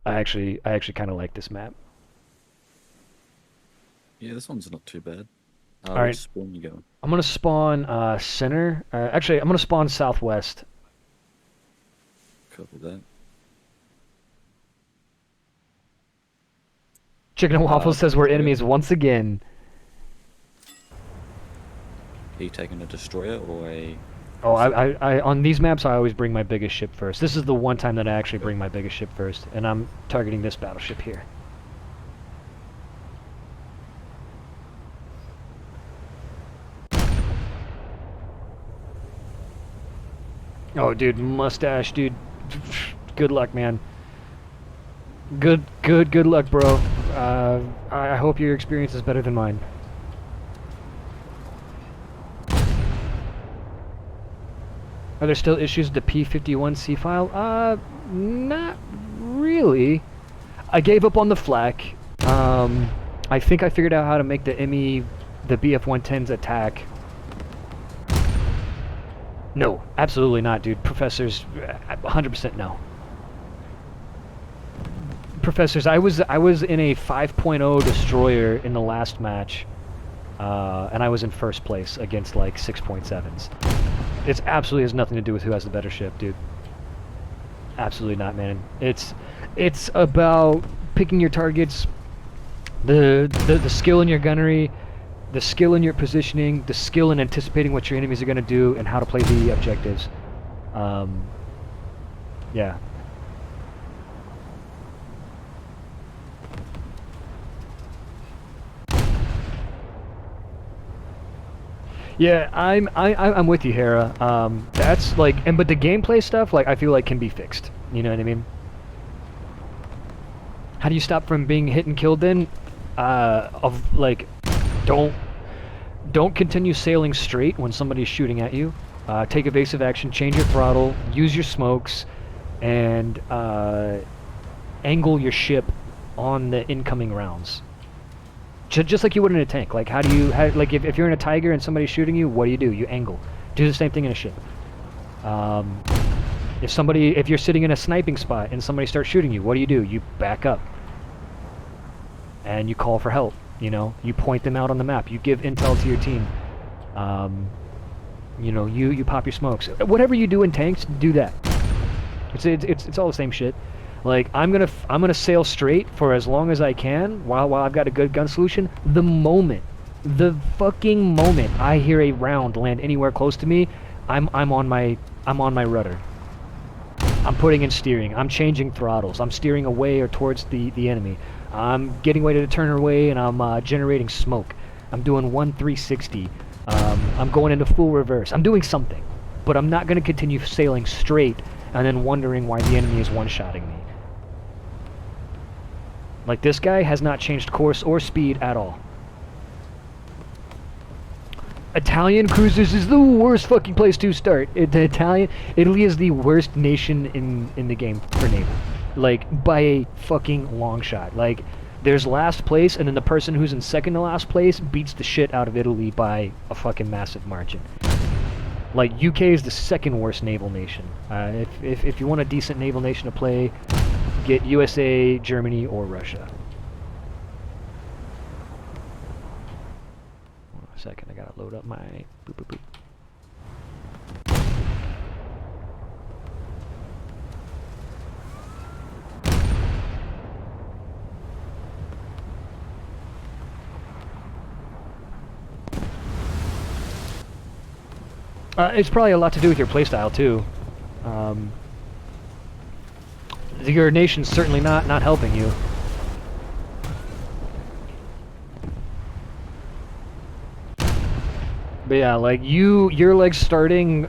I actually kind of like this map. Yeah, this one's not too bad. All Which right, spawn you going? I'm gonna spawn center. Actually, I'm gonna spawn southwest. Copy that. Chicken and Waffles says we're Destroyer. enemies once again. Are you taking a destroyer or a Oh, cruiser? on these maps, I always bring my biggest ship first. This is the one time that I actually bring my biggest ship first, and I'm targeting this battleship here. Oh, dude, mustache, dude. Good luck, man. Good luck, bro. I hope your experience is better than mine. Are there still issues with the P51C file? Not really. I gave up on the flak. I think I figured out how to make the BF-110's attack. No, absolutely not, dude. Professors, 100% no. Professors, I was in a 5.0 destroyer in the last match, and I was in first place against like 6.7s. It absolutely has nothing to do with who has the better ship, dude. Absolutely not, man. It's about picking your targets, the skill in your gunnery, the skill in your positioning, the skill in anticipating what your enemies are going to do, and how to play the objectives. Um, yeah. Yeah, I'm with you, Hera. That's like, but the gameplay stuff, like, I feel like can be fixed. You know what I mean? How do you stop from being hit and killed? Then, of like, don't don't continue sailing straight when somebody's shooting at you. Take evasive action, change your throttle, use your smokes, and angle your ship on the incoming rounds. Just like you would in a tank. Like, like, if you're in a Tiger and somebody's shooting you, what do? You angle. Do the same thing in a ship. Um, if you're sitting in a sniping spot and somebody starts shooting you, what do? You back up. And you call for help. You point them out on the map. You give intel to your team. Um, you pop your smokes. Whatever you do in tanks, do that. It's all the same shit. Like, I'm gonna sail straight for as long as I can while I've got a good gun solution. The fucking moment I hear a round land anywhere close to me, I'm on my rudder. I'm putting in steering. I'm changing throttles. I'm steering away or towards the enemy. I'm getting ready to turn away, and I'm generating smoke. I'm doing 1 360. I'm going into full reverse. I'm doing something, but I'm not going to continue sailing straight and then wondering why the enemy is one-shotting me. Like, this guy has not changed course or speed at all. Italian cruisers is the worst fucking place to start. Italy is the worst nation in the game for naval. Like, by a fucking long shot. Like, there's last place, and then the person who's in second to last place beats the shit out of Italy by a fucking massive margin. Like, UK is the second worst naval nation. If you want a decent naval nation to play, get USA, Germany, or Russia. Hold on a second, I gotta load up my boop boop boop. It's probably a lot to do with your playstyle too. Um, your nation's certainly not helping you. But yeah, like, you're like starting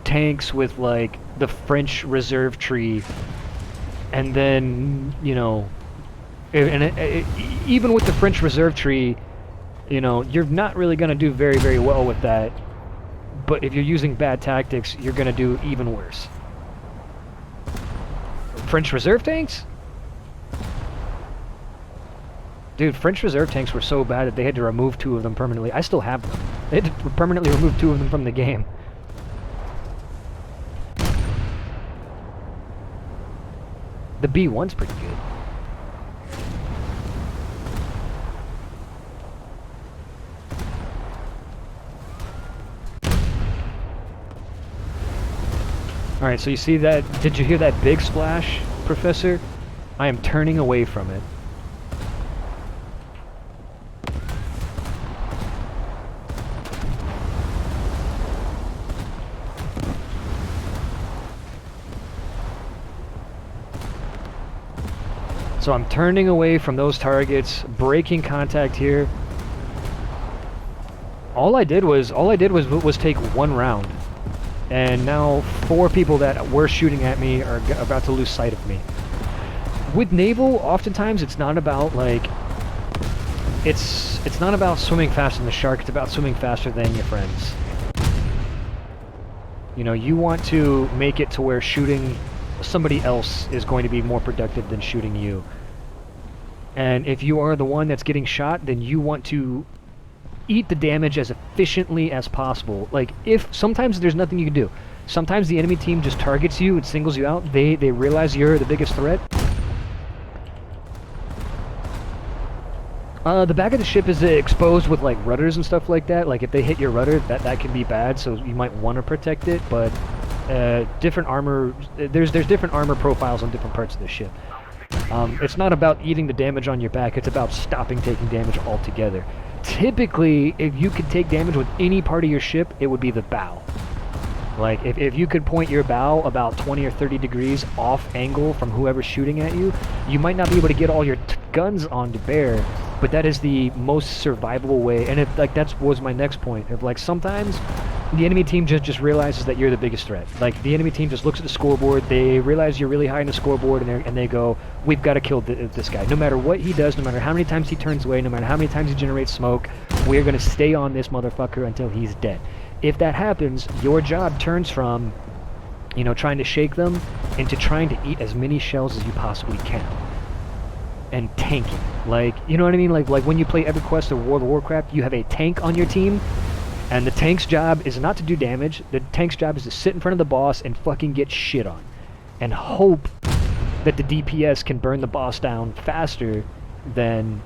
tanks with like the French reserve tree, and then even with the French reserve tree, you're not really gonna do very very well with that. But if you're using bad tactics, you're gonna do even worse. French reserve tanks? Dude, French reserve tanks were so bad that they had to remove 2 of them permanently. I still have them. They had to permanently remove 2 of them from the game. The B1's pretty good. Alright, so you see that? Did you hear that big splash, Professor? I am turning away from it. So I'm turning away from those targets, breaking contact here. All I did was take one round. And now 4 people that were shooting at me are about to lose sight of me. With Naval, oftentimes it's not about like it's not about swimming faster than the shark, it's about swimming faster than your friends. You know, you want to make it to where shooting somebody else is going to be more productive than shooting you. And if you are the one that's getting shot, then you want to eat the damage as efficiently as possible. Like, if sometimes there's nothing you can do. Sometimes the enemy team just targets you and singles you out. They realize you're the biggest threat. The back of the ship is exposed with like rudders and stuff like that. Like if they hit your rudder, that can be bad. So you might want to protect it. But different armor, there's different armor profiles on different parts of the ship. It's not about eating the damage on your back. It's about stopping taking damage altogether. Typically, if you could take damage with any part of your ship, it would be the bow. Like, if you could point your bow about 20 or 30 degrees off angle from whoever's shooting at you, you might not be able to get all your guns onto bear, but that is the most survivable way. And that was my next point. If, like, sometimes the enemy team just realizes that you're the biggest threat. Like, the enemy team just looks at the scoreboard, they realize you're really high in the scoreboard, and they go, we've got to kill this guy. No matter what he does, no matter how many times he turns away, no matter how many times he generates smoke, we're going to stay on this motherfucker until he's dead. If that happens, your job turns from, you know, trying to shake them into trying to eat as many shells as you possibly can. And tanking. Like, you know what I mean? Like when you play EverQuest or World of Warcraft, you have a tank on your team, and the tank's job is not to do damage. The tank's job is to sit in front of the boss and fucking get shit on. And hope that the DPS can burn the boss down faster than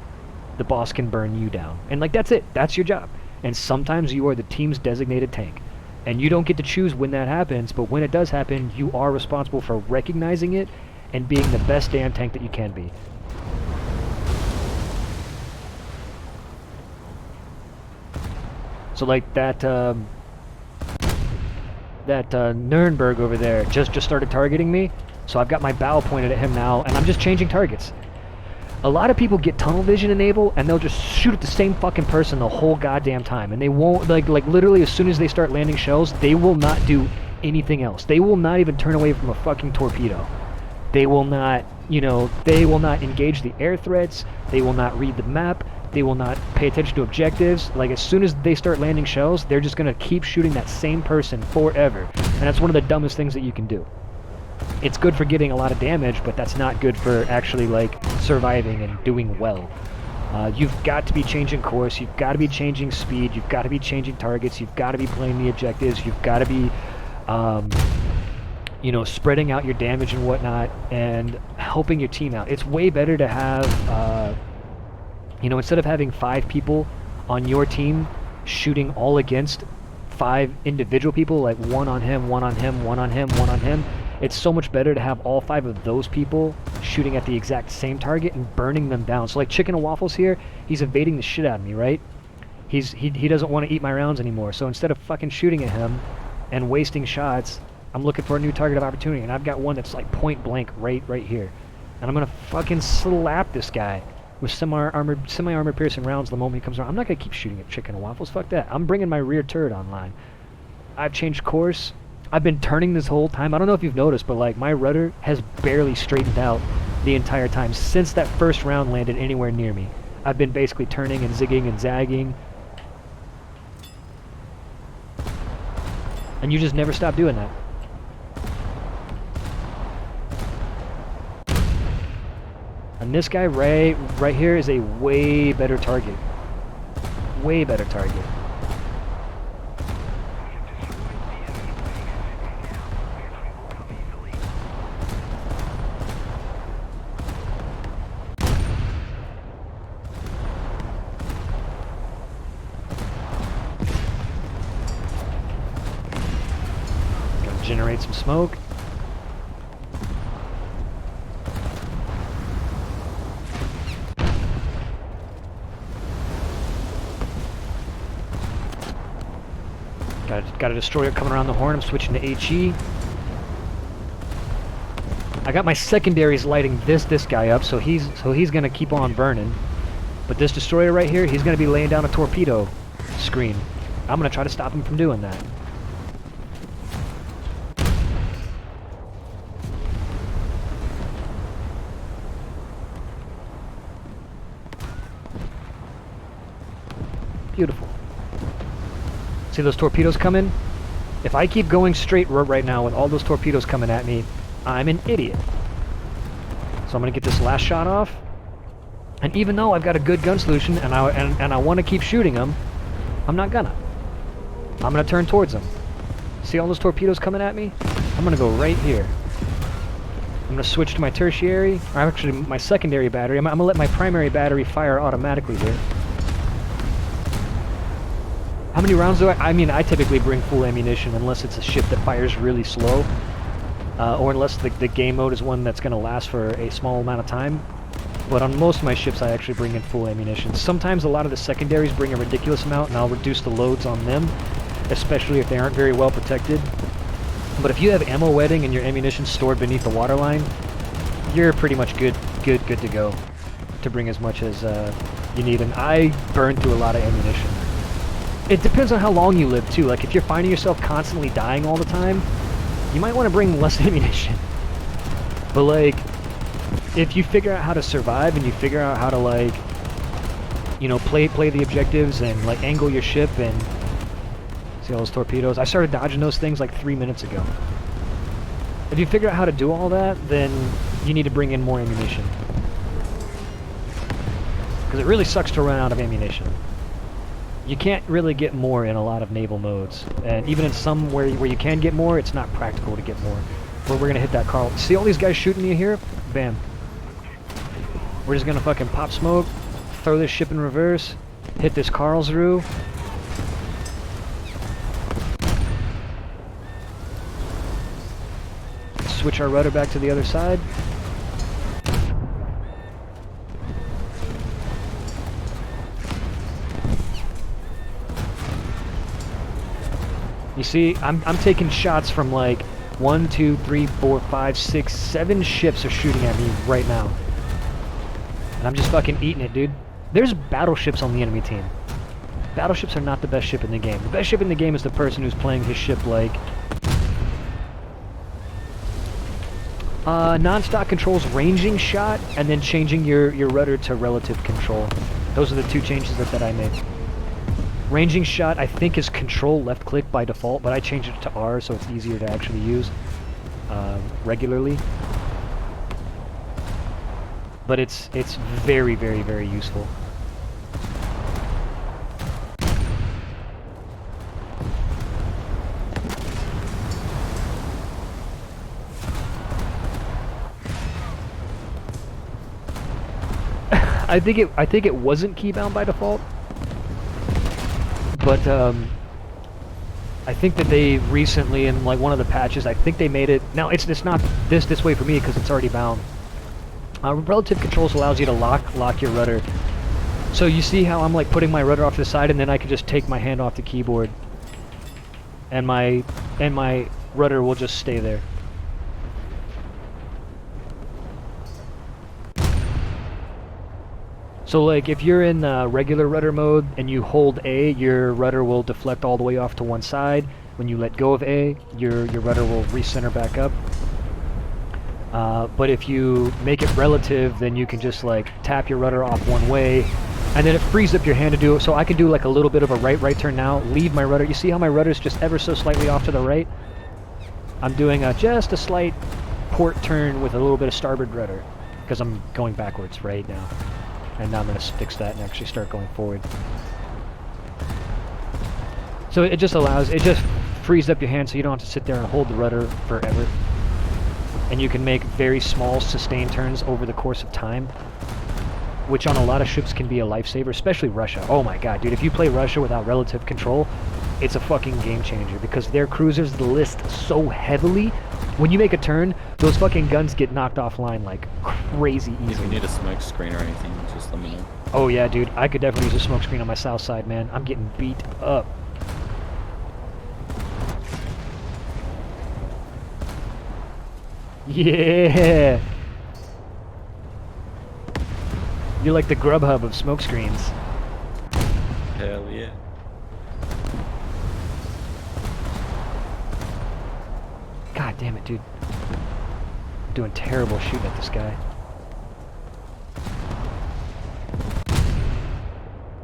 the boss can burn you down. And like, that's it. That's your job. And sometimes you are the team's designated tank. And you don't get to choose when that happens, but when it does happen, you are responsible for recognizing it and being the best damn tank that you can be. So like that Nuremberg over there just started targeting me, so I've got my bow pointed at him now, and I'm just changing targets. A lot of people get tunnel vision in Naval, and they'll just shoot at the same fucking person the whole goddamn time, and they won't, like literally as soon as they start landing shells, they will not do anything else. They will not even turn away from a fucking torpedo. They will not, you know, they will not engage the air threats, they will not read the map, they will not pay attention to objectives. Like, as soon as they start landing shells, they're just gonna keep shooting that same person forever. And that's one of the dumbest things that you can do. It's good for getting a lot of damage, but that's not good for actually, like, surviving and doing well. You've got to be changing course, you've got to be changing speed, you've got to be changing targets, you've got to be playing the objectives, you've got to be, you know, spreading out your damage and whatnot, and helping your team out. It's way better to have, you know, instead of having 5 people on your team shooting all against 5 individual people, like one on him, one on him, one on him, one on him, it's so much better to have all 5 of those people shooting at the exact same target and burning them down. So like Chicken and Waffles here, he's evading the shit out of me, right? He doesn't want to eat my rounds anymore, so instead of fucking shooting at him and wasting shots, I'm looking for a new target of opportunity, and I've got one that's like point blank right here. And I'm gonna fucking slap this guy with semi-armor piercing rounds the moment he comes around. I'm not gonna keep shooting at Chicken and Waffles, fuck that. I'm bringing my rear turret online. I've changed course. I've been turning this whole time. I don't know if you've noticed, but like my rudder has barely straightened out the entire time since that first round landed anywhere near me. I've been basically turning and zigging and zagging. And you just never stop doing that. And this guy right here is a way better target. Way better target. generate some smoke. Got a destroyer coming around the horn. I'm switching to HE. I got my secondaries lighting this guy up, so he's gonna keep on burning. But this destroyer right here, he's gonna be laying down a torpedo screen. I'm gonna try to stop him from doing that. Beautiful. See those torpedoes coming? If I keep going straight right now with all those torpedoes coming at me, I'm an idiot. So I'm gonna get this last shot off. And even though I've got a good gun solution and I want to keep shooting them, I'm not gonna. I'm gonna turn towards them. See all those torpedoes coming at me? I'm gonna go right here. I'm gonna switch to my tertiary, or actually my secondary battery. I'm gonna let my primary battery fire automatically here. How many rounds do I mean, I typically bring full ammunition unless it's a ship that fires really slow. Or unless the game mode is one that's going to last for a small amount of time. But on most of my ships I actually bring in full ammunition. Sometimes a lot of the secondaries bring a ridiculous amount and I'll reduce the loads on them, especially if they aren't very well protected. But if you have ammo wetting and your ammunition stored beneath the waterline, you're pretty much good to go to bring as much as you need. And I burn through a lot of ammunition. It depends on how long you live too. Like if you're finding yourself constantly dying all the time, you might want to bring less ammunition. But like, if you figure out how to survive and you figure out how to like, you know, play the objectives and like angle your ship and see all those torpedoes. I started dodging those things like 3 minutes ago. If you figure out how to do all that, then you need to bring in more ammunition. Because it really sucks to run out of ammunition. You can't really get more in a lot of naval modes, and even in some where you can get more, it's not practical to get more. But we're gonna hit that Carl. See all these guys shooting me here? Bam. We're just gonna fucking pop smoke, throw this ship in reverse, hit this Karlsruhe. Switch our rudder back to the other side. You see, I'm taking shots from like 1, 2, 3, 4, 5, 6, 7 ships are shooting at me right now. And I'm just fucking eating it, dude. There's battleships on the enemy team. Battleships are not the best ship in the game. The best ship in the game is the person who's playing his ship like... non-stock controls ranging shot, and then changing your rudder to relative control. Those are the two changes that I made. Ranging shot, I think, is control left click by default, but I changed it to R so it's easier to actually use regularly. But it's very, very, very useful. I think it wasn't keybound by default. But I think that they recently, in like one of the patches, I think they made it. Now it's not this way for me because it's already bound. Relative controls allows you to lock your rudder. So you see how I'm like putting my rudder off to the side, and then I can just take my hand off the keyboard, and my rudder will just stay there. So like if you're in regular rudder mode and you hold A, your rudder will deflect all the way off to one side. When you let go of A, your rudder will recenter back up. But if you make it relative, then you can just like tap your rudder off one way, and then it frees up your hand to do it. So I can do like a little bit of a right turn now, leave my rudder. You see how my rudder is just ever so slightly off to the right? I'm doing just a slight port turn with a little bit of starboard rudder because I'm going backwards right now. And now I'm going to fix that and actually start going forward. So it just frees up your hand so you don't have to sit there and hold the rudder forever. And you can make very small sustained turns over the course of time, which on a lot of ships can be a lifesaver, especially Russia. Oh my god, dude, if you play Russia without relative control, it's a fucking game changer because their cruisers list so heavily. When you make a turn, those fucking guns get knocked offline like crazy If you easily. need a smoke screen or anything, just let me know. Oh yeah, dude, I could definitely use a smoke screen on my south side, man. I'm getting beat up. Yeah! You're like the Grubhub of smoke screens. Hell yeah. God damn it, dude. I'm doing terrible shooting at this guy.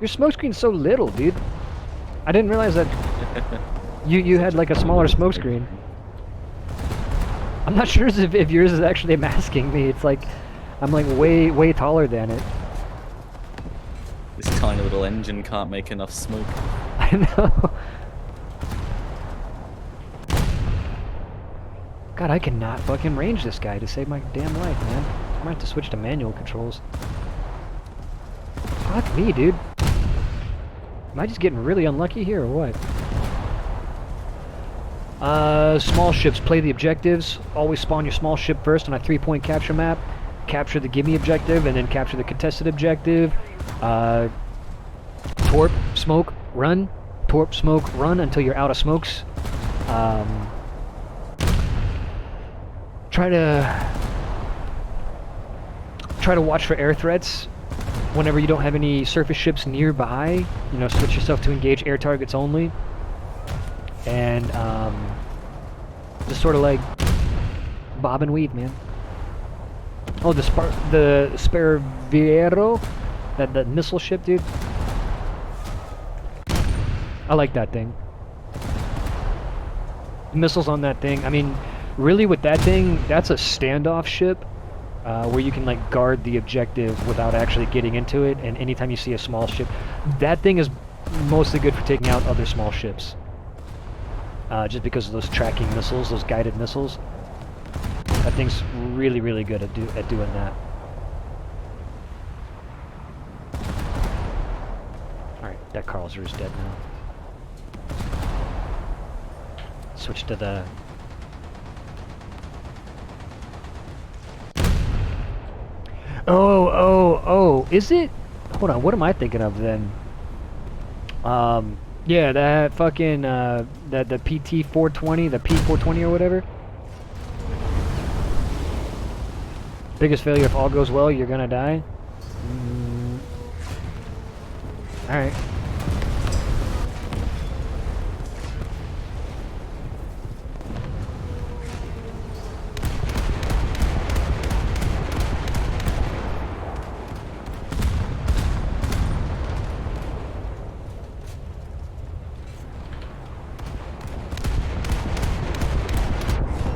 Your smoke screen's so little, dude. I didn't realize that you had like a smaller smoke screen. I'm not sure if yours is actually masking me. It's like I'm like way taller than it. This tiny little engine can't make enough smoke. I know. God, I cannot fucking range this guy to save my damn life, man. I might have to switch to manual controls. Fuck me, dude. Am I just getting really unlucky here or what? Small ships, play the objectives. Always spawn your small ship first on a 3-point capture map. Capture the gimme objective and then capture the contested objective. Torp, smoke, run. Torp, smoke, run until you're out of smokes. Try to watch for air threats whenever you don't have any surface ships nearby. You know, switch yourself to engage air targets only. And just sort of like bob and weave, man. Oh, the Sparviero, that missile ship, dude. I like that thing. The missiles on that thing. I mean, really, with that thing, that's a standoff ship. Where you can like guard the objective without actually getting into it, and anytime you see a small ship, that thing is mostly good for taking out other small ships. Just because of those tracking missiles, those guided missiles. That thing's really good at doing that. Alright, that Karlsruhe is dead now. Switch to the... Oh, is it? Hold on, what am I thinking of then? Yeah, that fucking, the PT-420, the P-420 or whatever. Biggest failure, if all goes well, you're gonna die. Alright.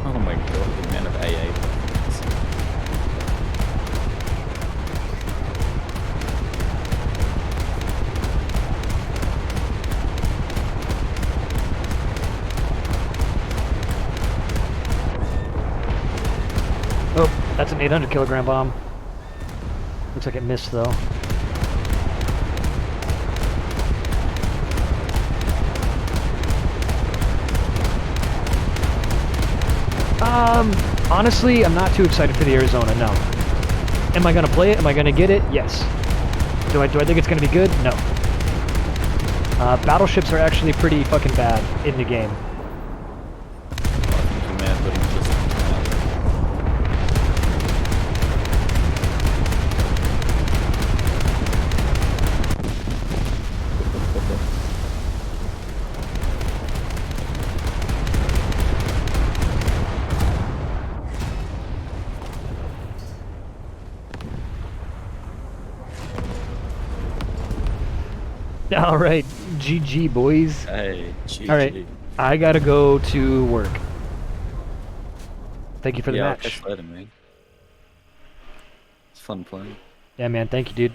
Oh my god, the amount of AA points. Oh, that's an 800 kilogram bomb. Looks like it missed though. Honestly, I'm not too excited for the Arizona, no. Am I gonna play it? Am I gonna get it? Yes. Do I think it's gonna be good? No. Battleships are actually pretty fucking bad in the game. I think you may have got him just Alright, GG boys. Hey, GG. Alright, I gotta go to work. Thank you for the Yeah, I'll match. catch you later, man. It's fun playing. Yeah man, thank you dude.